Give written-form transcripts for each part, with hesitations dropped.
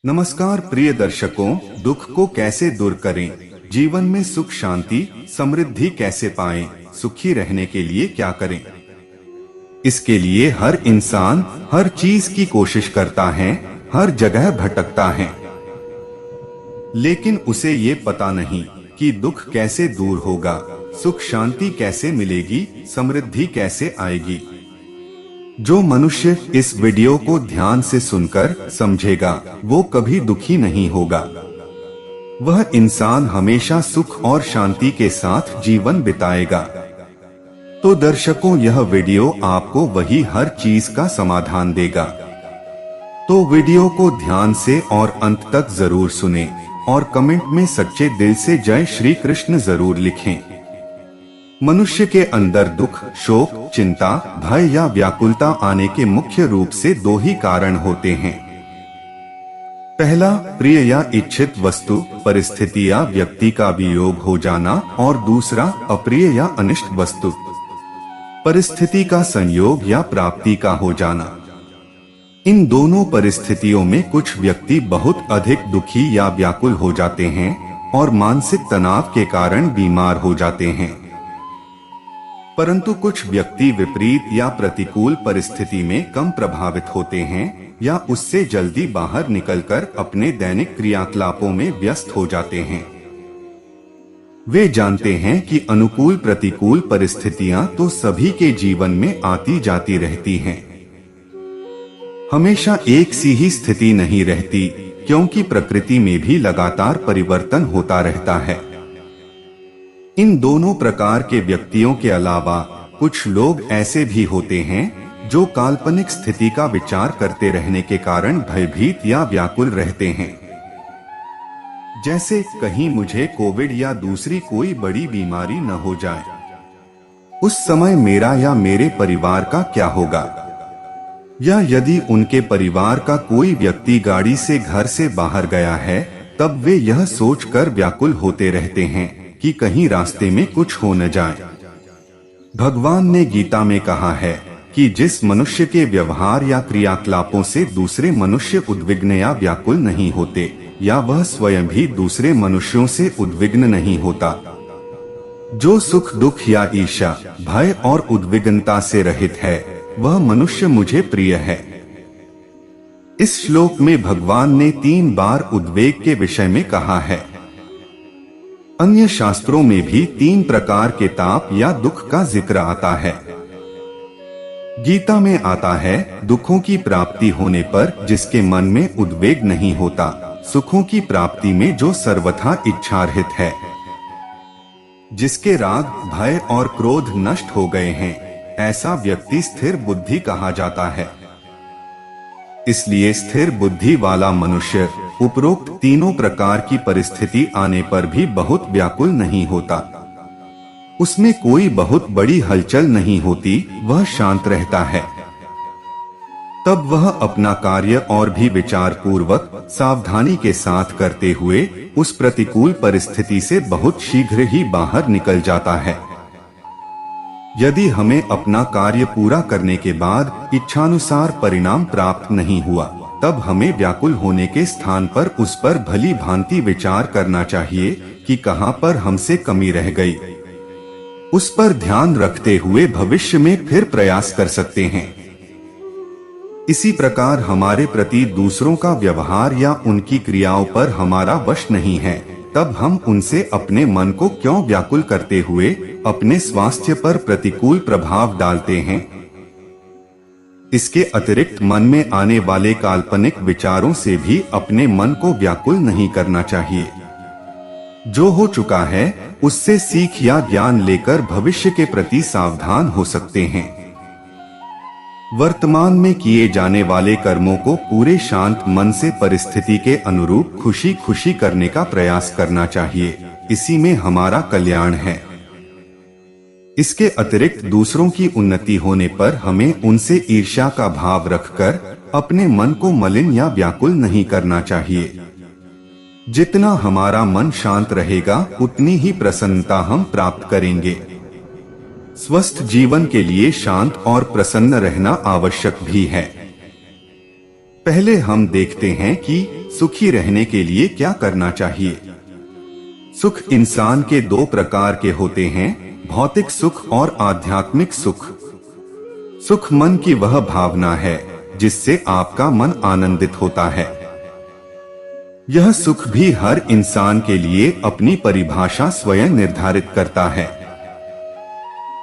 नमस्कार प्रिय दर्शकों, दुख को कैसे दूर करें, जीवन में सुख शांति समृद्धि कैसे पाएं, सुखी रहने के लिए क्या करें। इसके लिए हर इंसान हर चीज की कोशिश करता है, हर जगह भटकता है, लेकिन उसे ये पता नहीं कि दुख कैसे दूर होगा, सुख शांति कैसे मिलेगी, समृद्धि कैसे आएगी। जो मनुष्य इस वीडियो को ध्यान से सुनकर समझेगा वो कभी दुखी नहीं होगा। वह इंसान हमेशा सुख और शांति के साथ जीवन बिताएगा। तो दर्शकों, यह वीडियो आपको वही हर चीज का समाधान देगा। तो वीडियो को ध्यान से और अंत तक जरूर सुनें और कमेंट में सच्चे दिल से जय श्री कृष्ण जरूर लिखें। मनुष्य के अंदर दुख, शोक, चिंता, भय या व्याकुलता आने के मुख्य रूप से दो ही कारण होते हैं। पहला, प्रिय या इच्छित वस्तु, परिस्थिति या व्यक्ति का वियोग हो जाना, और दूसरा, अप्रिय या अनिष्ट वस्तु, परिस्थिति का संयोग या प्राप्ति का हो जाना। इन दोनों परिस्थितियों में कुछ व्यक्ति बहुत अधिक दुखी या व्याकुल हो जाते हैं और मानसिक तनाव के कारण बीमार हो जाते हैं, परंतु कुछ व्यक्ति विपरीत या प्रतिकूल परिस्थिति में कम प्रभावित होते हैं या उससे जल्दी बाहर निकलकर अपने दैनिक क्रियाकलापों में व्यस्त हो जाते हैं। वे जानते हैं कि अनुकूल प्रतिकूल परिस्थितियां तो सभी के जीवन में आती जाती रहती हैं। हमेशा एक सी ही स्थिति नहीं रहती, क्योंकि प्रकृति में भी लगातार परिवर्तन होता रहता है। इन दोनों प्रकार के व्यक्तियों के अलावा कुछ लोग ऐसे भी होते हैं जो काल्पनिक स्थिति का विचार करते रहने के कारण भयभीत या व्याकुल रहते हैं। जैसे कहीं मुझे कोविड या दूसरी कोई बड़ी बीमारी न हो जाए, उस समय मेरा या मेरे परिवार का क्या होगा, या यदि उनके परिवार का कोई व्यक्ति गाड़ी से घर से बाहर गया है, तब वे यह सोचकर व्याकुल होते रहते हैं कि कहीं रास्ते में कुछ हो न जाए। भगवान ने गीता में कहा है कि जिस मनुष्य के व्यवहार या क्रियाकलापों से दूसरे मनुष्य उद्विग्न या व्याकुल नहीं होते, या वह स्वयं भी दूसरे मनुष्यों से उद्विग्न नहीं होता, जो सुख दुख या ईर्ष्या, भय और उद्विग्नता से रहित है, वह मनुष्य मुझे प्रिय है। इस श्लोक में भगवान ने 3 बार उद्वेग के विषय में कहा है। अन्य शास्त्रों में भी 3 प्रकार के ताप या दुख का जिक्र आता है। गीता में आता है, दुखों की प्राप्ति होने पर जिसके मन में उद्वेग नहीं होता, सुखों की प्राप्ति में जो सर्वथा इच्छारहित है, जिसके राग, भय और क्रोध नष्ट हो गए हैं, ऐसा व्यक्ति स्थिर बुद्धि कहा जाता है। इसलिए स्थिर बुद्धि वाला मनुष्य उपरोक्त तीनों प्रकार की परिस्थिति आने पर भी बहुत व्याकुल नहीं होता। उसमें कोई बहुत बड़ी हलचल नहीं होती, वह शांत रहता है। तब वह अपना कार्य और भी विचार पूर्वक सावधानी के साथ करते हुए उस प्रतिकूल परिस्थिति से बहुत शीघ्र ही बाहर निकल जाता है। यदि हमें अपना कार्य पूरा करने के बाद इच्छानुसार परिणाम प्राप्त नहीं हुआ, तब हमें व्याकुल होने के स्थान पर उस पर भली भांति विचार करना चाहिए कि कहां पर हमसे कमी रह गई। उस पर ध्यान रखते हुए भविष्य में फिर प्रयास कर सकते हैं। इसी प्रकार हमारे प्रति दूसरों का व्यवहार या उनकी क्रियाओं पर हमारा वश नहीं है, तब हम उनसे अपने मन को क्यों व्याकुल करते हुए अपने स्वास्थ्य पर प्रतिकूल प्रभाव डालते हैं। इसके अतिरिक्त मन में आने वाले काल्पनिक विचारों से भी अपने मन को व्याकुल नहीं करना चाहिए। जो हो चुका है उससे सीख या ज्ञान लेकर भविष्य के प्रति सावधान हो सकते हैं। वर्तमान में किए जाने वाले कर्मों को पूरे शांत मन से परिस्थिति के अनुरूप खुशी खुशी करने का प्रयास करना चाहिए। इसी में हमारा कल्याण है। इसके अतिरिक्त दूसरों की उन्नति होने पर हमें उनसे ईर्ष्या का भाव रखकर अपने मन को मलिन या व्याकुल नहीं करना चाहिए। जितना हमारा मन शांत रहेगा उतनी ही प्रसन्नता हम प्राप्त करेंगे। स्वस्थ जीवन के लिए शांत और प्रसन्न रहना आवश्यक भी है। पहले हम देखते हैं कि सुखी रहने के लिए क्या करना चाहिए। सुख इंसान के दो प्रकार के होते हैं, भौतिक सुख और आध्यात्मिक सुख। सुख मन की वह भावना है जिससे आपका मन आनंदित होता है। यह सुख भी हर इंसान के लिए अपनी परिभाषा स्वयं निर्धारित करता है।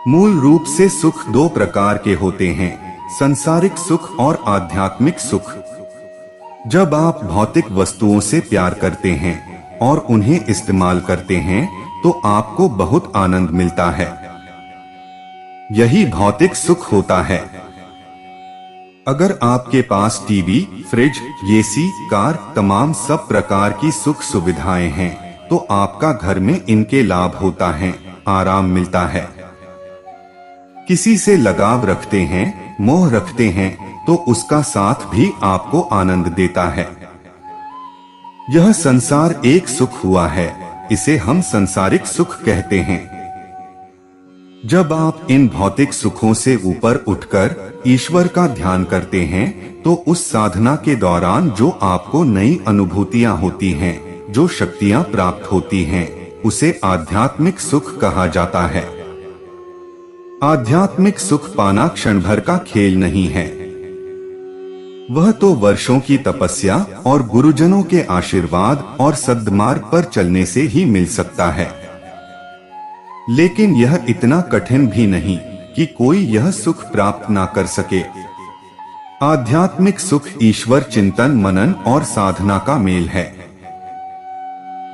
मूल रूप से सुख दो प्रकार के होते हैं, संसारिक सुख और आध्यात्मिक सुख। जब आप भौतिक वस्तुओं से प्यार करते हैं और उन्हें इस्तेमाल करते हैं तो आपको बहुत आनंद मिलता है। यही भौतिक सुख होता है। अगर आपके पास टीवी, फ्रिज, एसी, कार, तमाम सब प्रकार की सुख सुविधाएं हैं तो आपका घर में इनके लाभ होता है, आराम मिलता है। किसी से लगाव रखते हैं, मोह रखते हैं तो उसका साथ भी आपको आनंद देता है। यह संसार एक सुख हुआ है, इसे हम संसारिक सुख कहते हैं। जब आप इन भौतिक सुखों से ऊपर उठकर ईश्वर का ध्यान करते हैं तो उस साधना के दौरान जो आपको नई अनुभूतियां होती हैं, जो शक्तियां प्राप्त होती हैं, उसे आध्यात्मिक सुख कहा जाता है। आध्यात्मिक सुख पाना क्षण भर का खेल नहीं है। वह तो वर्षों की तपस्या और गुरुजनों के आशीर्वाद और सद्मार्ग पर चलने से ही मिल सकता है। लेकिन यह इतना कठिन भी नहीं कि कोई यह सुख प्राप्त ना कर सके। आध्यात्मिक सुख ईश्वर चिंतन, मनन और साधना का मेल है।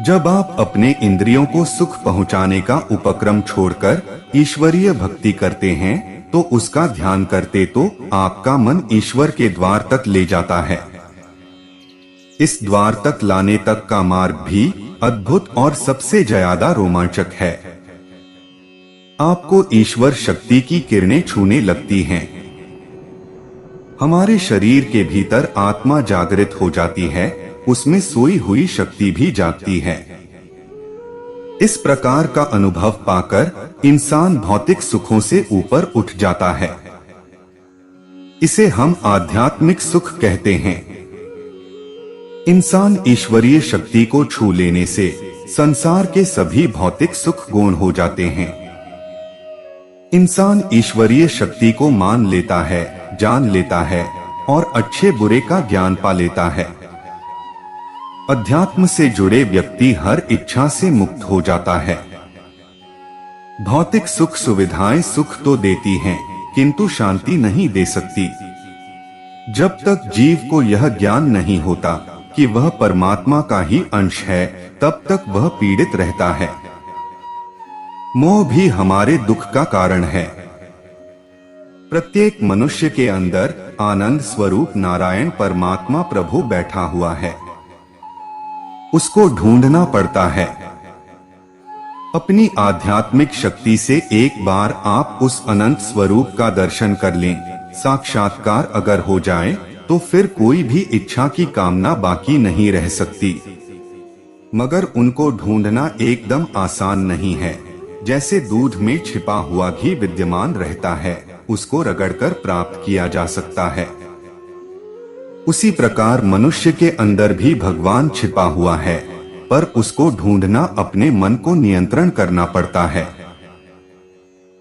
जब आप अपने इंद्रियों को सुख पहुंचाने का उपक्रम छोड़कर ईश्वरीय भक्ति करते हैं तो उसका ध्यान करते तो आपका मन ईश्वर के द्वार तक ले जाता है। इस द्वार तक लाने तक का मार्ग भी अद्भुत और सबसे ज्यादा रोमांचक है। आपको ईश्वर शक्ति की किरणें छूने लगती हैं। हमारे शरीर के भीतर आत्मा जागृत हो जाती है, उसमें सोई हुई शक्ति भी जागती है। इस प्रकार का अनुभव पाकर इंसान भौतिक सुखों से ऊपर उठ जाता है। इसे हम आध्यात्मिक सुख कहते हैं। इंसान ईश्वरीय शक्ति को छू लेने से संसार के सभी भौतिक सुख गौण हो जाते हैं। इंसान ईश्वरीय शक्ति को मान लेता है, जान लेता है और अच्छे बुरे का ज्ञान पा लेता है। अध्यात्म से जुड़े व्यक्ति हर इच्छा से मुक्त हो जाता है। भौतिक सुख सुविधाएं सुख तो देती हैं, किंतु शांति नहीं दे सकती। जब तक जीव को यह ज्ञान नहीं होता कि वह परमात्मा का ही अंश है, तब तक वह पीड़ित रहता है। मोह भी हमारे दुख का कारण है। प्रत्येक मनुष्य के अंदर आनंद स्वरूप नारायण परमात्मा प्रभु बैठा हुआ है। उसको ढूंढना पड़ता है। अपनी आध्यात्मिक शक्ति से एक बार आप उस अनंत स्वरूप का दर्शन कर लें, साक्षात्कार अगर हो जाए तो फिर कोई भी इच्छा की कामना बाकी नहीं रह सकती। मगर उनको ढूंढना एकदम आसान नहीं है। जैसे दूध में छिपा हुआ घी विद्यमान रहता है, उसको रगड़कर प्राप्त किया जा सकता है। उसी प्रकार मनुष्य के अंदर भी भगवान छिपा हुआ है, पर उसको ढूंढना अपने मन को नियंत्रण करना पड़ता है।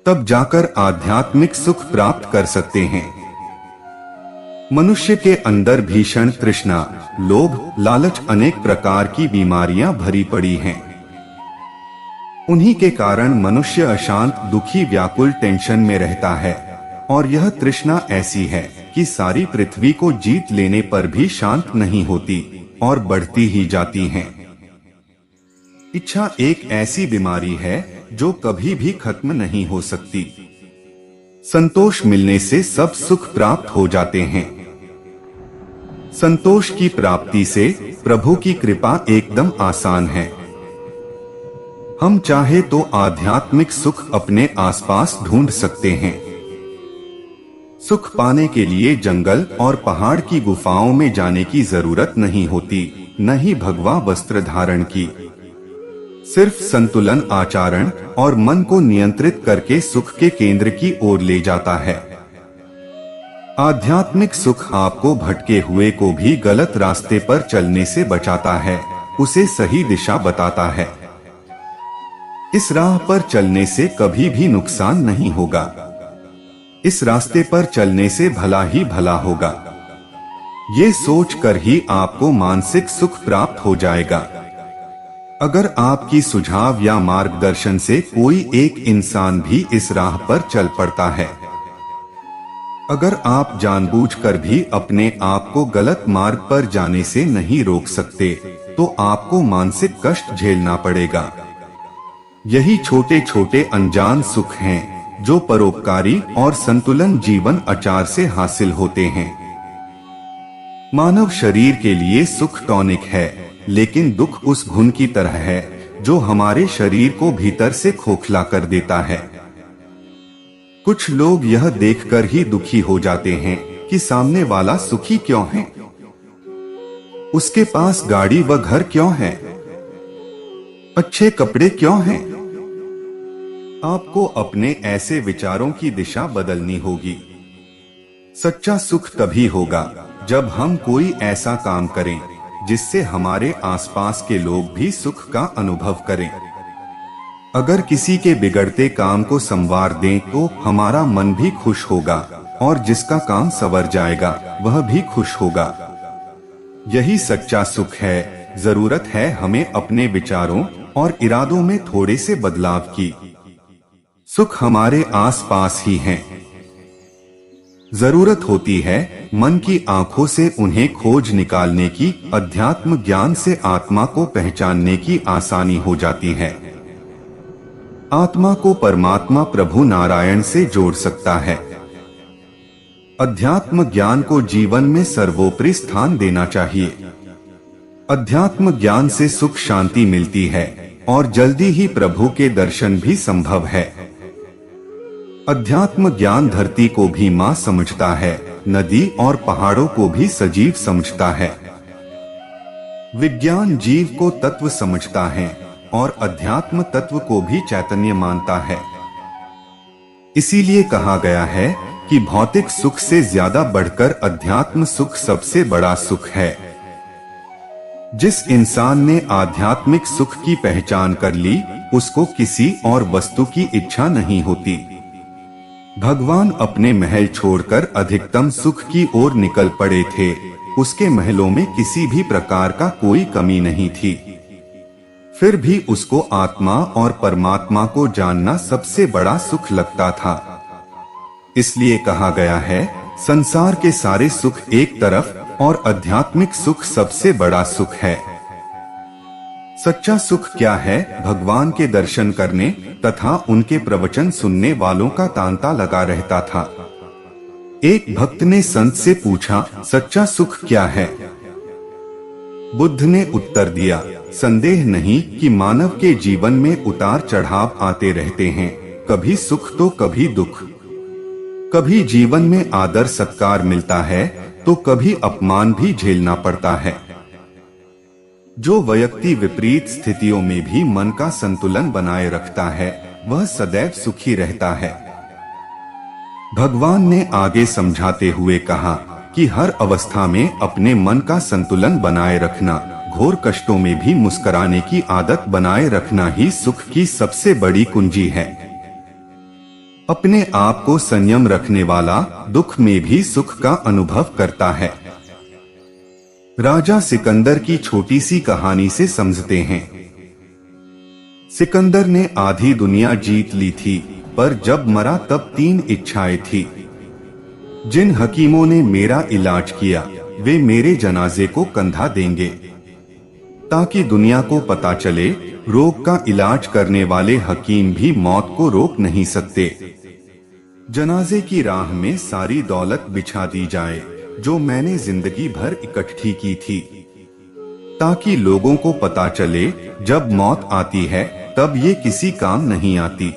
तब जाकर आध्यात्मिक सुख प्राप्त कर सकते हैं। मनुष्य के अंदर भीषण तृष्णा, लोभ, लालच, अनेक प्रकार की बीमारियां भरी पड़ी हैं। उन्हीं के कारण मनुष्य अशांत, दुखी, व्याकुल, टेंशन में रहता है। और यह तृष्णा ऐसी है कि सारी पृथ्वी को जीत लेने पर भी शांत नहीं होती और बढ़ती ही जाती हैं। इच्छा एक ऐसी बीमारी है जो कभी भी खत्म नहीं हो सकती। संतोष मिलने से सब सुख प्राप्त हो जाते हैं। संतोष की प्राप्ति से प्रभु की कृपा एकदम आसान है। हम चाहे तो आध्यात्मिक सुख अपने आसपास ढूंढ सकते हैं। सुख पाने के लिए जंगल और पहाड़ की गुफाओं में जाने की जरूरत नहीं होती, न ही भगवा वस्त्र धारण की। सिर्फ संतुलन आचरण और मन को नियंत्रित करके सुख के केंद्र की ओर ले जाता है। आध्यात्मिक सुख आपको भटके हुए को भी गलत रास्ते पर चलने से बचाता है, उसे सही दिशा बताता है। इस राह पर चलने से कभी भी नुकसान नहीं होगा। इस रास्ते पर चलने से भला ही भला होगा। ये सोचकर ही आपको मानसिक सुख प्राप्त हो जाएगा। अगर आपकी सुझाव या मार्गदर्शन से कोई एक इंसान भी इस राह पर चल पड़ता है, अगर आप जानबूझकर भी अपने आप को गलत मार्ग पर जाने से नहीं रोक सकते, तो आपको मानसिक कष्ट झेलना पड़ेगा। यही छोटे छोटे अनजान सुख हैं जो परोपकारी और संतुलन जीवन आचार से हासिल होते हैं। मानव शरीर के लिए सुख टॉनिक है, लेकिन दुख उस घुन की तरह है जो हमारे शरीर को भीतर से खोखला कर देता है। कुछ लोग यह देखकर ही दुखी हो जाते हैं कि सामने वाला सुखी क्यों है, उसके पास गाड़ी व घर क्यों है, अच्छे कपड़े क्यों हैं। आपको अपने ऐसे विचारों की दिशा बदलनी होगी। सच्चा सुख तभी होगा जब हम कोई ऐसा काम करें जिससे हमारे आसपास के लोग भी सुख का अनुभव करें। अगर किसी के बिगड़ते काम को संवार दें तो हमारा मन भी खुश होगा और जिसका काम संवर जाएगा वह भी खुश होगा। यही सच्चा सुख है। जरूरत है हमें अपने विचारों और इरादों में थोड़े से बदलाव की। सुख हमारे आसपास ही है। जरूरत होती है मन की आंखों से उन्हें खोज निकालने की। अध्यात्म ज्ञान से आत्मा को पहचानने की आसानी हो जाती है। आत्मा को परमात्मा प्रभु नारायण से जोड़ सकता है। अध्यात्म ज्ञान को जीवन में सर्वोपरि स्थान देना चाहिए। अध्यात्म ज्ञान से सुख शांति मिलती है और जल्दी ही प्रभु के दर्शन भी संभव है। अध्यात्म ज्ञान धरती को भी मां समझता है, नदी और पहाड़ों को भी सजीव समझता है। विज्ञान जीव को तत्व समझता है और अध्यात्म तत्व को भी चैतन्य मानता है। इसीलिए कहा गया है कि भौतिक सुख से ज्यादा बढ़कर अध्यात्म सुख सबसे बड़ा सुख है। जिस इंसान ने आध्यात्मिक सुख की पहचान कर ली, उसको किसी और वस्तु की इच्छा नहीं होती। भगवान अपने महल छोड़कर अधिकतम सुख की ओर निकल पड़े थे। उसके महलों में किसी भी प्रकार का कोई कमी नहीं थी। फिर भी उसको आत्मा और परमात्मा को जानना सबसे बड़ा सुख लगता था। इसलिए कहा गया है, संसार के सारे सुख एक तरफ और आध्यात्मिक सुख सबसे बड़ा सुख है। सच्चा सुख क्या है? भगवान के दर्शन करने तथा उनके प्रवचन सुनने वालों का तांता लगा रहता था। एक भक्त ने संत से पूछा, सच्चा सुख क्या है? बुद्ध ने उत्तर दिया, संदेह नहीं कि मानव के जीवन में उतार चढ़ाव आते रहते हैं, कभी सुख तो कभी दुख। कभी जीवन में आदर सत्कार मिलता है तो कभी अपमान भी झेलना पड़ता है। जो व्यक्ति विपरीत स्थितियों में भी मन का संतुलन बनाए रखता है, वह सदैव सुखी रहता है। भगवान ने आगे समझाते हुए कहा कि हर अवस्था में अपने मन का संतुलन बनाए रखना, घोर कष्टों में भी मुस्कुराने की आदत बनाए रखना ही सुख की सबसे बड़ी कुंजी है। अपने आप को संयम रखने वाला दुख में भी सुख का अनुभव करता है। राजा सिकंदर की छोटी सी कहानी से समझते हैं। सिकंदर ने आधी दुनिया जीत ली थी, पर जब मरा तब 3 इच्छाएं थी। जिन हकीमों ने मेरा इलाज किया, वे मेरे जनाजे को कंधा देंगे, ताकि दुनिया को पता चले रोग का इलाज करने वाले हकीम भी मौत को रोक नहीं सकते। जनाजे की राह में सारी दौलत बिछा दी जाए जो मैंने जिंदगी भर इकट्ठी की थी, ताकि लोगों को पता चले जब मौत आती है तब ये किसी काम नहीं आती।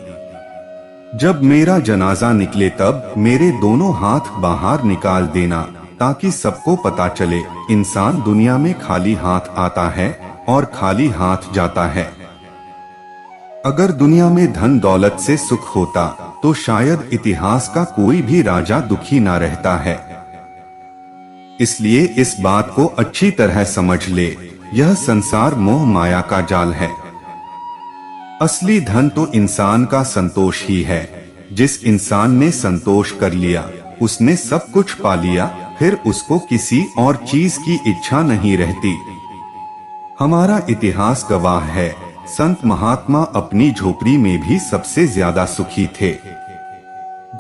जब मेरा जनाजा निकले तब मेरे दोनों हाथ बाहर निकाल देना, ताकि सबको पता चले इंसान दुनिया में खाली हाथ आता है और खाली हाथ जाता है। अगर दुनिया में धन दौलत से सुख होता तो शायद इतिहास का कोई भी राजा दुखी ना रहता है। इसलिए इस बात को अच्छी तरह समझ ले, यह संसार मोह माया का जाल है। असली धन तो इंसान का संतोष ही है। जिस इंसान ने संतोष कर लिया उसने सब कुछ पा लिया, फिर उसको किसी और चीज की इच्छा नहीं रहती। हमारा इतिहास गवाह है, संत महात्मा अपनी झोपड़ी में भी सबसे ज्यादा सुखी थे।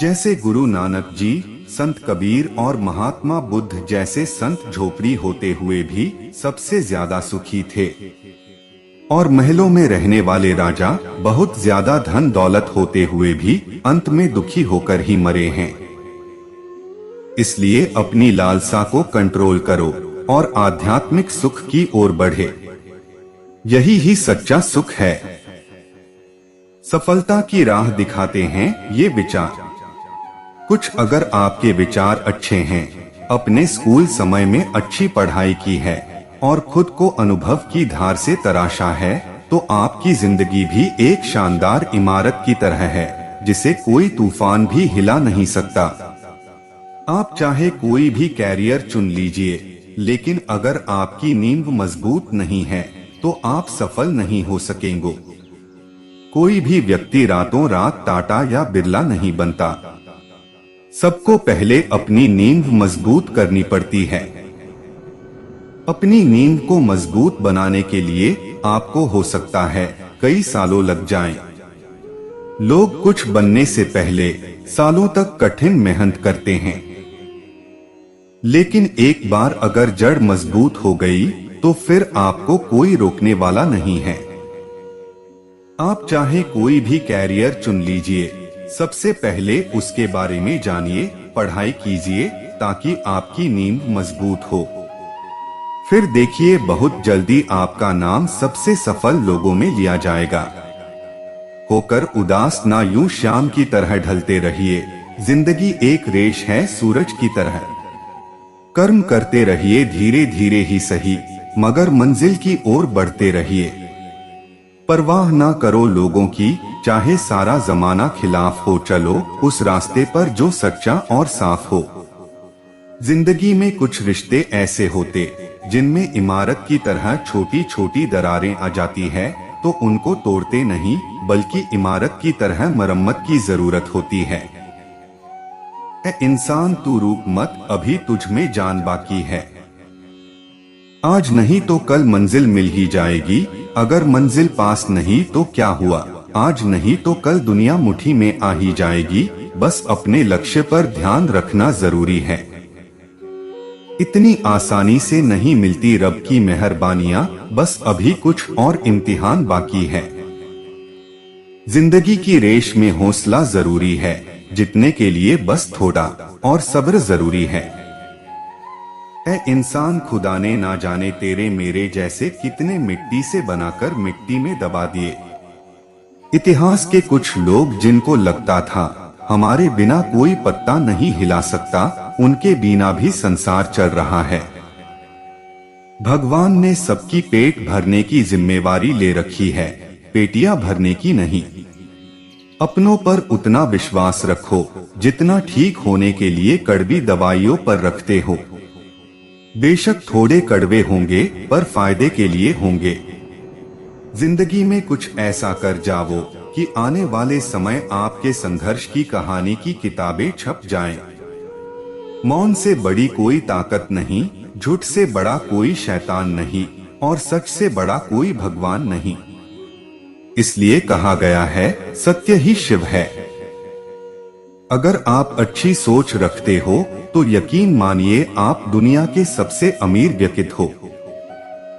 जैसे गुरु नानक जी, संत कबीर और महात्मा बुद्ध जैसे संत झोपड़ी होते हुए भी सबसे ज्यादा सुखी थे। और महलों में रहने वाले राजा बहुत ज्यादा धन दौलत होते हुए भी अंत में दुखी होकर ही मरे हैं। इसलिए अपनी लालसा को कंट्रोल करो और आध्यात्मिक सुख की ओर बढ़े। यही ही सच्चा सुख है। सफलता की राह दिखाते हैं ये विचार। कुछ अगर आपके विचार अच्छे हैं, अपने स्कूल समय में अच्छी पढ़ाई की है और खुद को अनुभव की धार से तराशा है, तो आपकी जिंदगी भी एक शानदार इमारत की तरह है जिसे कोई तूफान भी हिला नहीं सकता। आप चाहे कोई भी कैरियर चुन लीजिए, लेकिन अगर आपकी नींव मजबूत नहीं है तो आप सफल नहीं हो सकेंगे। कोई भी व्यक्ति रातों रात टाटा या बिरला नहीं बनता। सबको पहले अपनी नींव मजबूत करनी पड़ती है। अपनी नींव को मजबूत बनाने के लिए आपको हो सकता है कई सालों लग जाएं। लोग कुछ बनने से पहले सालों तक कठिन मेहनत करते हैं, लेकिन एक बार अगर जड़ मजबूत हो गई तो फिर आपको कोई रोकने वाला नहीं है। आप चाहे कोई भी कैरियर चुन लीजिए, सबसे पहले उसके बारे में जानिए, पढ़ाई कीजिए ताकि आपकी नींव मजबूत हो। फिर देखिए बहुत जल्दी आपका नाम सबसे सफल लोगों में लिया जाएगा। होकर उदास ना, यूं शाम की तरह ढलते रहिए। जिंदगी एक रेश है सूरज की तरह। कर्म करते रहिए धीरे धीरे ही सही, मगर मंजिल की ओर बढ़ते रहिए। परवाह ना करो लोगों की, चाहे सारा जमाना खिलाफ हो, चलो उस रास्ते पर जो सच्चा और साफ हो। जिंदगी में कुछ रिश्ते ऐसे होते जिनमें इमारत की तरह छोटी छोटी दरारें आ जाती है, तो उनको तोड़ते नहीं बल्कि इमारत की तरह मरम्मत की जरूरत होती है। ए इंसान तू रुक मत, अभी तुझ में जान बाकी है। आज नहीं तो कल मंजिल मिल ही जाएगी, अगर मंजिल पास नहीं तो क्या हुआ। आज नहीं तो कल दुनिया मुट्ठी में आ ही जाएगी, बस अपने लक्ष्य पर ध्यान रखना जरूरी है। इतनी आसानी से नहीं मिलती रब की मेहरबानियां, बस अभी कुछ और इम्तिहान बाकी है। जिंदगी की रेस में हौसला जरूरी है, जीतने के लिए बस थोड़ा और सब्र जरूरी है। ए इंसान, खुदा ने ना जाने तेरे मेरे जैसे कितने मिट्टी से बनाकर मिट्टी में दबा दिए। इतिहास के कुछ लोग जिनको लगता था हमारे बिना कोई पत्ता नहीं हिला सकता, उनके बिना भी संसार चल रहा है। भगवान ने सबकी पेट भरने की जिम्मेवारी ले रखी है, पेटियां भरने की नहीं। अपनों पर उतना विश्वास रखो जितना ठीक होने के लिए कड़वी दवाइयों पर रखते हो। बेशक थोड़े कड़वे होंगे पर फायदे के लिए होंगे। जिंदगी में कुछ ऐसा कर जाओ कि आने वाले समय आपके संघर्ष की कहानी की किताबें छप जाएं। मौन से बड़ी कोई ताकत नहीं, झूठ से बड़ा कोई शैतान नहीं, और सच से बड़ा कोई भगवान नहीं। इसलिए कहा गया है सत्य ही शिव है। अगर आप अच्छी सोच रखते हो तो यकीन मानिए आप दुनिया के सबसे अमीर व्यक्ति हो।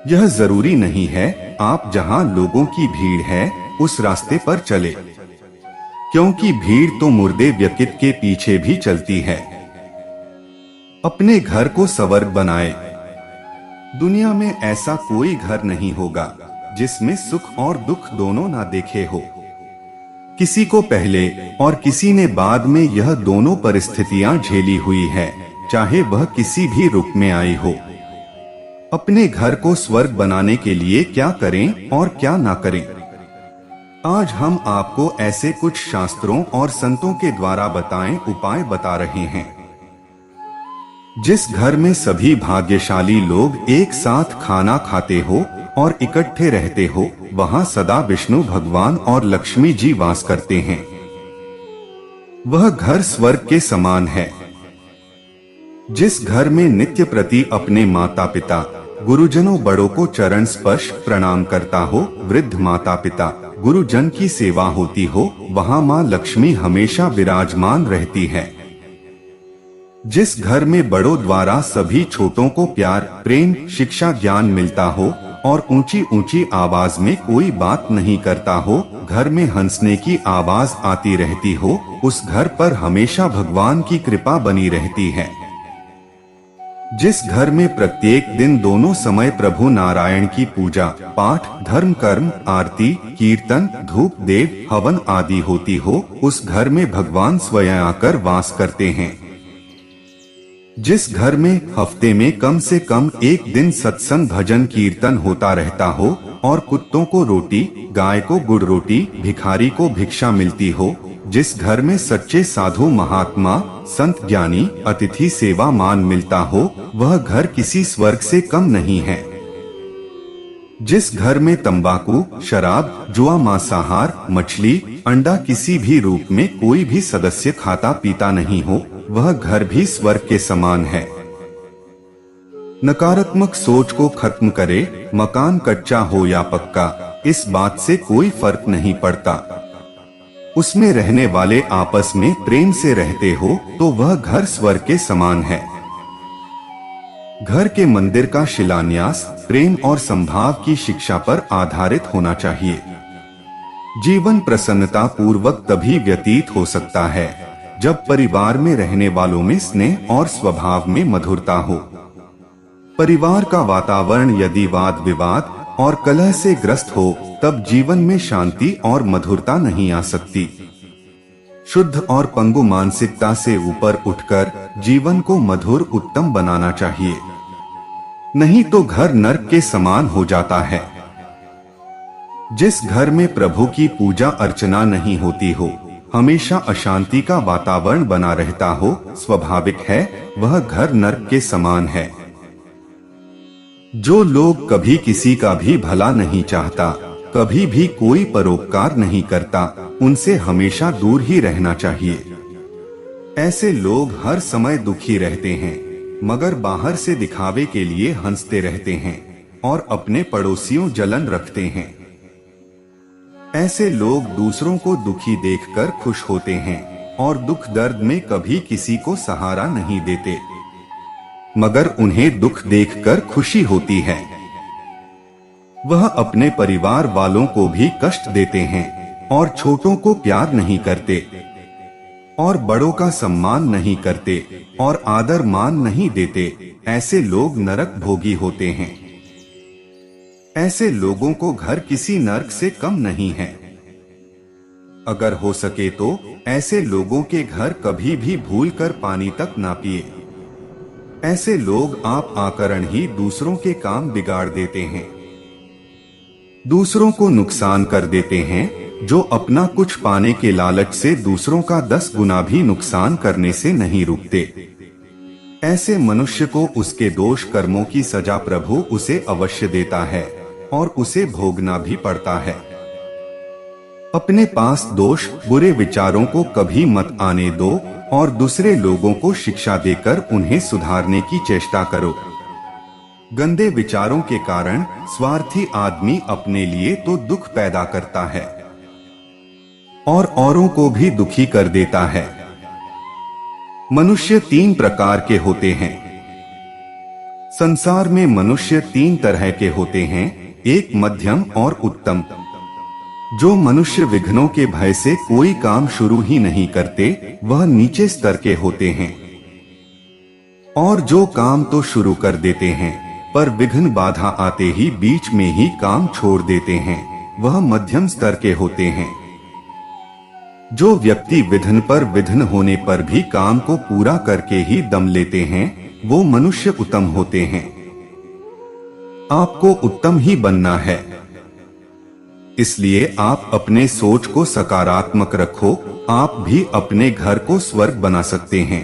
यह जरूरी नहीं है आप जहां लोगों की भीड़ है उस रास्ते पर चले, क्योंकि भीड़ तो मुर्दे व्यक्ति के पीछे भी चलती है। अपने घर को स्वर्ग बनाए। दुनिया में ऐसा कोई घर नहीं होगा जिसमें सुख और दुख दोनों ना देखे हो। किसी को पहले और किसी ने बाद में यह दोनों परिस्थितियां झेली हुई है, चाहे वह किसी भी रूप में आई हो। अपने घर को स्वर्ग बनाने के लिए क्या करें और क्या ना करें, आज हम आपको ऐसे कुछ शास्त्रों और संतों के द्वारा बताएं उपाय बता रहे हैं। जिस घर में सभी भाग्यशाली लोग एक साथ खाना खाते हो और इकट्ठे रहते हो, वहां सदा विष्णु भगवान और लक्ष्मी जी वास करते हैं। वह घर स्वर्ग के समान है। जिस घर में नित्य प्रति अपने माता पिता, गुरुजनों, बड़ों को चरण स्पर्श प्रणाम करता हो, वृद्ध माता पिता, गुरुजन की सेवा होती हो, वहां मां लक्ष्मी हमेशा विराजमान रहती है। जिस घर में बड़ों द्वारा सभी छोटों को प्यार, प्रेम, शिक्षा, ज्ञान मिलता हो और ऊंची ऊंची आवाज में कोई बात नहीं करता हो, घर में हंसने की आवाज आती रहती हो, उस घर पर हमेशा भगवान की कृपा बनी रहती है। जिस घर में प्रत्येक दिन दोनों समय प्रभु नारायण की पूजा पाठ, धर्म कर्म, आरती, कीर्तन, धूप, देव, हवन आदि होती हो, उस घर में भगवान स्वयं आकर वास करते हैं। जिस घर में हफ्ते में कम से कम एक दिन सत्संग, भजन, कीर्तन होता रहता हो और कुत्तों को रोटी, गाय को गुड़ रोटी, भिखारी को भिक्षा मिलती हो, जिस घर में सच्चे साधु, महात्मा, संत, ज्ञानी, अतिथि सेवा मान मिलता हो, वह घर किसी स्वर्ग से कम नहीं है। जिस घर में तंबाकू, शराब, जुआ, मांसाहार, मछली, अंडा किसी भी रूप में कोई भी सदस्य खाता पीता नहीं हो, वह घर भी स्वर्ग के समान है। नकारात्मक सोच को खत्म करे, मकान कच्चा हो या पक्का, इस बात से कोई फर्क नहीं पड़ता। उसमें रहने वाले आपस में प्रेम से रहते हो तो वह घर स्वर्ग के समान है। घर के मंदिर का शिलान्यास प्रेम और संभाव की शिक्षा पर आधारित होना चाहिए। जीवन प्रसन्नता पूर्वक तभी व्यतीत हो सकता है जब परिवार में रहने वालों में स्नेह और स्वभाव में मधुरता हो। परिवार का वातावरण यदि वाद विवाद और कलह से ग्रस्त हो, तब जीवन में शांति और मधुरता नहीं आ सकती। शुद्ध और पंगु मानसिकता से ऊपर उठकर जीवन को मधुर उत्तम बनाना चाहिए, नहीं तो घर नर्क के समान हो जाता है। जिस घर में प्रभु की पूजा अर्चना नहीं होती हो, हमेशा अशांति का वातावरण बना रहता हो, स्वाभाविक है वह घर नर्क के समान है। जो लोग कभी किसी का भी भला नहीं चाहता, कभी भी कोई परोपकार नहीं करता, उनसे हमेशा दूर ही रहना चाहिए। ऐसे लोग हर समय दुखी रहते हैं, मगर बाहर से दिखावे के लिए हंसते रहते हैं और अपने पड़ोसियों जलन रखते हैं। ऐसे लोग दूसरों को दुखी देखकर खुश होते हैं और दुख दर्द में कभी किसी को सहारा नहीं देते, मगर उन्हें दुख देखकर खुशी होती है। वह अपने परिवार वालों को भी कष्ट देते हैं और छोटों को प्यार नहीं करते और बड़ों का सम्मान नहीं करते और आदर मान नहीं देते। ऐसे लोग नरक भोगी होते हैं। ऐसे लोगों को घर किसी नर्क से कम नहीं है। अगर हो सके तो ऐसे लोगों के घर कभी भी भूलकर पानी तक ना पिए। ऐसे लोग आप आकरण ही दूसरों के काम बिगाड़ देते हैं, दूसरों को नुकसान कर देते हैं, जो अपना कुछ पाने के लालच से दूसरों का 10 गुना भी नुकसान करने से नहीं रुकते। ऐसे मनुष्य को उसके दोष कर्मों की सजा प्रभु उसे अवश्य देता है और उसे भोगना भी पड़ता है। अपने पास दोष, बुरे विचारों को कभी मत आने दो और दूसरे लोगों को शिक्षा देकर उन्हें सुधारने की चेष्टा करो। गंदे विचारों के कारण स्वार्थी आदमी अपने लिए तो दुख पैदा करता है और औरों को भी दुखी कर देता है। मनुष्य 3 प्रकार के होते हैं। संसार में मनुष्य 3 तरह के होते हैं, एक मध्यम और उत्तम। जो मनुष्य विघ्नों के भय से कोई काम शुरू ही नहीं करते, वह नीचे स्तर के होते हैं। और जो काम तो शुरू कर देते हैं, पर विघ्न बाधा आते ही बीच में ही काम छोड़ देते हैं, वह मध्यम स्तर के होते हैं। जो व्यक्ति विघ्न पर विघ्न होने पर भी काम को पूरा करके ही दम लेते हैं, वो मनुष्य उत्तम होते हैं। आपको उत्तम ही बनना है। इसलिए आप अपने सोच को सकारात्मक रखो, आप भी अपने घर को स्वर्ग बना सकते हैं।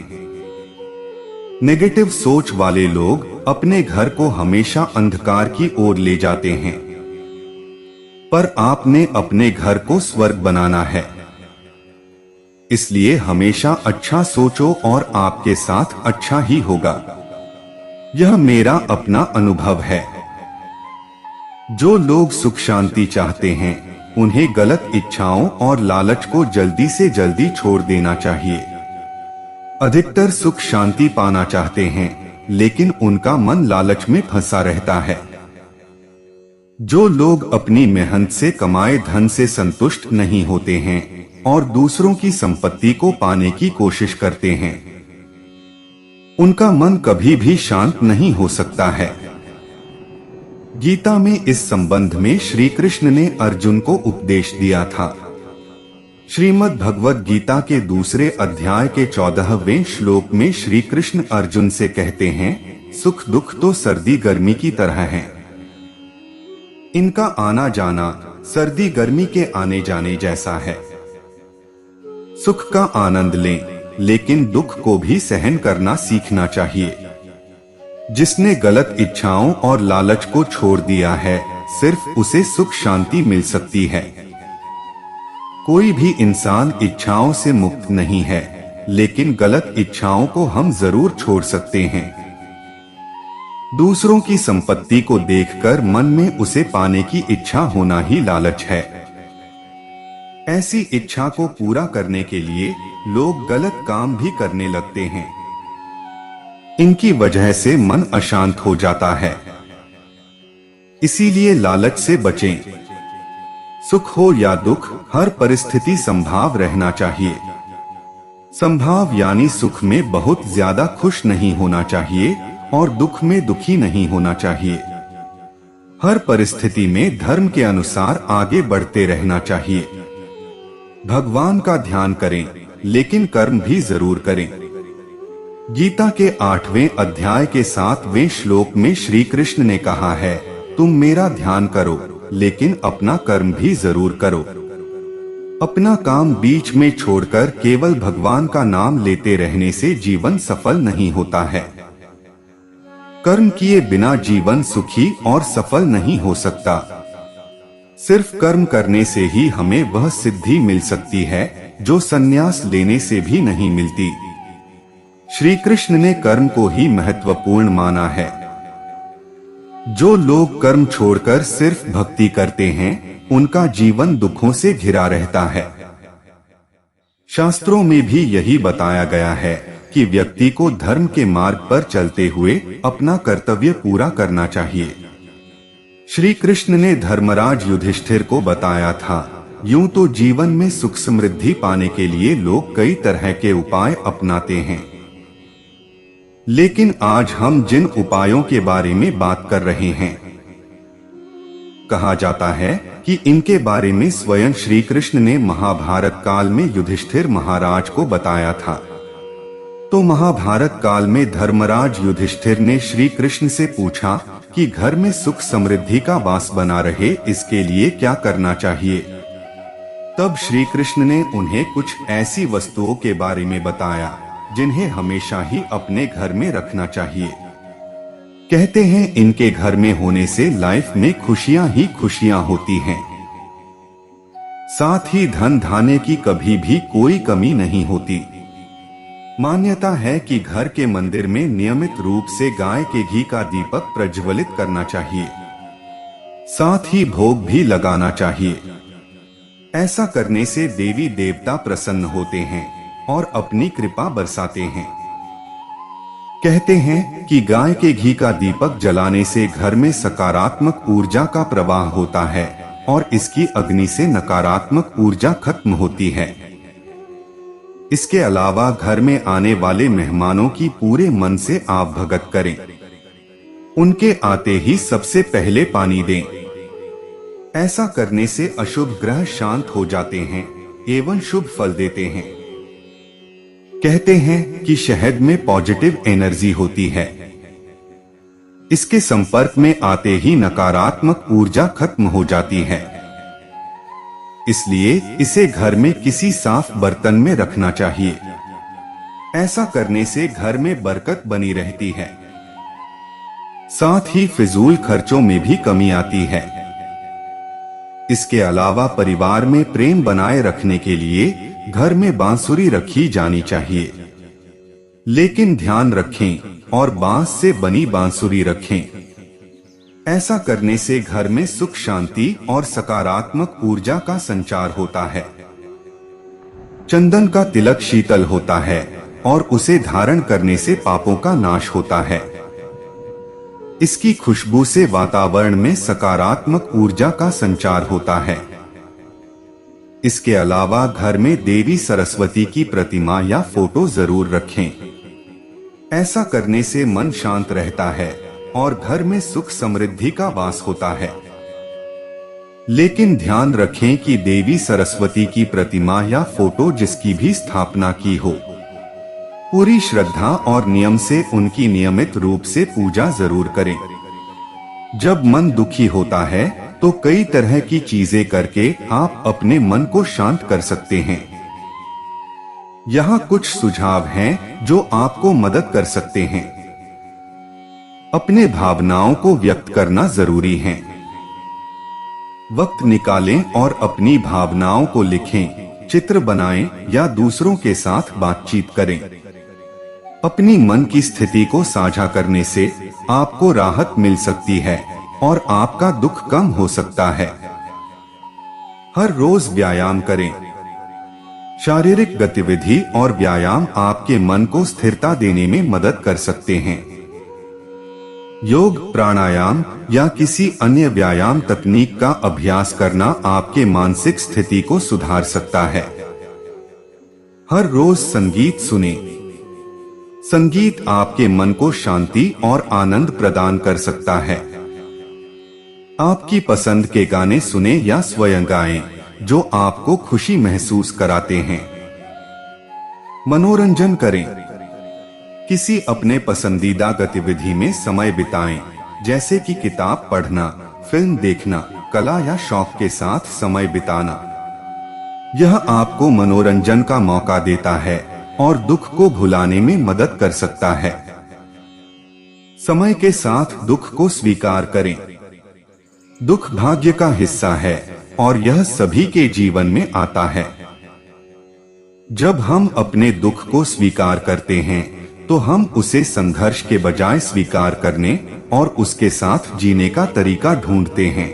नेगेटिव सोच वाले लोग अपने घर को हमेशा अंधकार की ओर ले जाते हैं, पर आपने अपने घर को स्वर्ग बनाना है। इसलिए हमेशा अच्छा सोचो और आपके साथ अच्छा ही होगा। यह मेरा अपना अनुभव है। जो लोग सुख शांति चाहते हैं, उन्हें गलत इच्छाओं और लालच को जल्दी से जल्दी छोड़ देना चाहिए। अधिकतर सुख शांति पाना चाहते हैं, लेकिन उनका मन लालच में फंसा रहता है। जो लोग अपनी मेहनत से कमाए धन से संतुष्ट नहीं होते हैं और दूसरों की संपत्ति को पाने की कोशिश करते हैं, उनका मन कभी भी शांत नहीं हो सकता है। गीता में इस संबंध में श्री कृष्ण ने अर्जुन को उपदेश दिया था। श्रीमद् भगवद गीता के दूसरे अध्याय के 14वें श्लोक में श्री कृष्ण अर्जुन से कहते हैं, सुख दुख तो सर्दी गर्मी की तरह है। इनका आना जाना सर्दी गर्मी के आने जाने जैसा है। सुख का आनंद लें, लेकिन दुख को भी सहन करना सीखना चाहिए। जिसने गलत इच्छाओं और लालच को छोड़ दिया है, सिर्फ उसे सुख शांति मिल सकती है। कोई भी इंसान इच्छाओं से मुक्त नहीं है, लेकिन गलत इच्छाओं को हम जरूर छोड़ सकते हैं। दूसरों की संपत्ति को देखकर मन में उसे पाने की इच्छा होना ही लालच है। ऐसी इच्छा को पूरा करने के लिए लोग गलत काम भी करने लगते हैं। इनकी वजह से मन अशांत हो जाता है। इसीलिए लालच से बचें। सुख हो या दुख, हर परिस्थिति संभाव रहना चाहिए। संभाव यानी सुख में बहुत ज्यादा खुश नहीं होना चाहिए और दुख में दुखी नहीं होना चाहिए। हर परिस्थिति में धर्म के अनुसार आगे बढ़ते रहना चाहिए। भगवान का ध्यान करें, लेकिन कर्म भी जरूर करें। गीता के 8वें अध्याय के 7वें श्लोक में श्री कृष्ण ने कहा है, तुम मेरा ध्यान करो, लेकिन अपना कर्म भी जरूर करो। अपना काम बीच में छोड़कर केवल भगवान का नाम लेते रहने से जीवन सफल नहीं होता है। कर्म किए बिना जीवन सुखी और सफल नहीं हो सकता। सिर्फ कर्म करने से ही हमें वह सिद्धि मिल सकती है जो संन्यास लेने से भी नहीं मिलती। श्री कृष्ण ने कर्म को ही महत्वपूर्ण माना है। जो लोग कर्म छोड़कर सिर्फ भक्ति करते हैं, उनका जीवन दुखों से घिरा रहता है। शास्त्रों में भी यही बताया गया है कि व्यक्ति को धर्म के मार्ग पर चलते हुए अपना कर्तव्य पूरा करना चाहिए। श्री कृष्ण ने धर्मराज युधिष्ठिर को बताया था, यूं तो जीवन में सुख समृद्धि पाने के लिए लोग कई तरह के उपाय अपनाते हैं, लेकिन आज हम जिन उपायों के बारे में बात कर रहे हैं, कहा जाता है कि इनके बारे में स्वयं श्री कृष्ण ने महाभारत काल में युधिष्ठिर महाराज को बताया था। तो महाभारत काल में धर्मराज युधिष्ठिर ने श्री कृष्ण से पूछा कि घर में सुख समृद्धि का वास बना रहे, इसके लिए क्या करना चाहिए। तब श्री कृष्ण ने उन्हें कुछ ऐसी वस्तुओं के बारे में बताया जिन्हें हमेशा ही अपने घर में रखना चाहिए। कहते हैं इनके घर में होने से लाइफ में खुशियां ही खुशियां होती हैं। साथ ही धन धान्य की कभी भी कोई कमी नहीं होती। मान्यता है कि घर के मंदिर में नियमित रूप से गाय के घी का दीपक प्रज्वलित करना चाहिए। साथ ही भोग भी लगाना चाहिए। ऐसा करने से देवी देवता प्रसन्न होते हैं और अपनी कृपा बरसाते हैं। कहते हैं कि गाय के घी का दीपक जलाने से घर में सकारात्मक ऊर्जा का प्रवाह होता है और इसकी अग्नि से नकारात्मक ऊर्जा खत्म होती है। इसके अलावा घर में आने वाले मेहमानों की पूरे मन से आप भगत करें। उनके आते ही सबसे पहले पानी दें। ऐसा करने से अशुभ ग्रह शांत हो जाते हैं एवं शुभ फल देते हैं। कहते हैं कि शहद में पॉजिटिव एनर्जी होती है। इसके संपर्क में आते ही नकारात्मक ऊर्जा खत्म हो जाती है। इसलिए इसे घर में किसी साफ बर्तन में रखना चाहिए। ऐसा करने से घर में बरकत बनी रहती है। साथ ही फिजूल खर्चों में भी कमी आती है। इसके अलावा परिवार में प्रेम बनाए रखने के लिए घर में बांसुरी रखी जानी चाहिए, लेकिन ध्यान रखें और बांस से बनी बांसुरी रखें। ऐसा करने से घर में सुख शांति और सकारात्मक ऊर्जा का संचार होता है। चंदन का तिलक शीतल होता है और उसे धारण करने से पापों का नाश होता है। इसकी खुशबू से वातावरण में सकारात्मक ऊर्जा का संचार होता है। इसके अलावा घर में देवी सरस्वती की प्रतिमा या फोटो जरूर रखें। ऐसा करने से मन शांत रहता है और घर में सुख समृद्धि का वास होता है। लेकिन ध्यान रखें कि देवी सरस्वती की प्रतिमा या फोटो जिसकी भी स्थापना की हो, पूरी श्रद्धा और नियम से उनकी नियमित रूप से पूजा जरूर करें। जब मन दुखी होता है तो कई तरह की चीजें करके आप अपने मन को शांत कर सकते हैं। यहाँ कुछ सुझाव हैं जो आपको मदद कर सकते हैं। अपने भावनाओं को व्यक्त करना जरूरी है। वक्त निकालें और अपनी भावनाओं को लिखें, चित्र बनाएं या दूसरों के साथ बातचीत करें। अपनी मन की स्थिति को साझा करने से आपको राहत मिल सकती है और आपका दुख कम हो सकता है। हर रोज व्यायाम करें। शारीरिक गतिविधि और व्यायाम आपके मन को स्थिरता देने में मदद कर सकते हैं। योग, प्राणायाम या किसी अन्य व्यायाम तकनीक का अभ्यास करना आपके मानसिक स्थिति को सुधार सकता है। हर रोज संगीत सुने। संगीत आपके मन को शांति और आनंद प्रदान कर सकता है। आपकी पसंद के गाने सुने या स्वयं गाएं जो आपको खुशी महसूस कराते हैं। मनोरंजन करें। किसी अपने पसंदीदा गतिविधि में समय बिताएं, जैसे कि किताब पढ़ना, फिल्म देखना, कला या शौक के साथ समय बिताना। यह आपको मनोरंजन का मौका देता है और दुख को भुलाने में मदद कर सकता है। समय के साथ दुख को स्वीकार करें। दुख भाग्य का हिस्सा है और यह सभी के जीवन में आता है। जब हम अपने दुख को स्वीकार करते हैं तो हम उसे संघर्ष के बजाय स्वीकार करने और उसके साथ जीने का तरीका ढूंढते हैं।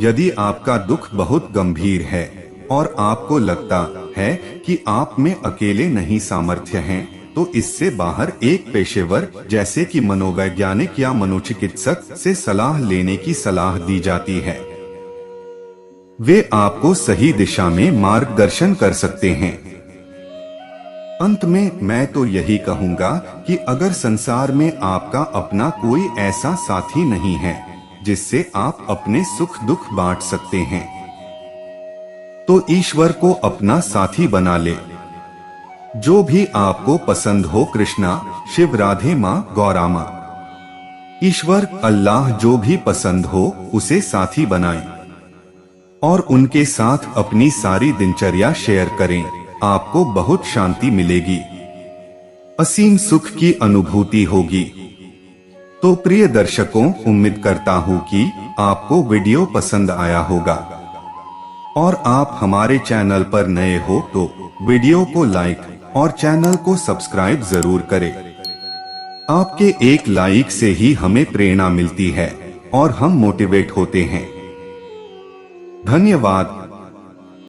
यदि आपका दुख बहुत गंभीर है और आपको लगता है कि आप में अकेले नहीं सामर्थ्य हैं, तो इससे बाहर एक पेशेवर जैसे कि मनोवैज्ञानिक या मनोचिकित्सक से सलाह लेने की सलाह दी जाती है। वे आपको सही दिशा में मार्गदर्शन कर सकते हैं। अंत में मैं तो यही कहूंगा कि अगर संसार में आपका अपना कोई ऐसा साथी नहीं है जिससे आप अपने सुख दुख बांट सकते हैं, तो ईश्वर को अपना साथी बना ले। जो भी आपको पसंद हो, कृष्णा, शिव, राधे माँ, गौरामा, ईश्वर, अल्लाह, जो भी पसंद हो उसे साथी बनाएं और उनके साथ अपनी सारी दिनचर्या शेयर करें। आपको बहुत शांति मिलेगी, असीम सुख की अनुभूति होगी। तो प्रिय दर्शकों, उम्मीद करता हूँ कि आपको वीडियो पसंद आया होगा और आप हमारे चैनल पर नए हो तो वीडियो को लाइक और चैनल को सब्सक्राइब जरूर करें। आपके एक लाइक से ही हमें प्रेरणा मिलती है और हम मोटिवेट होते हैं। धन्यवाद।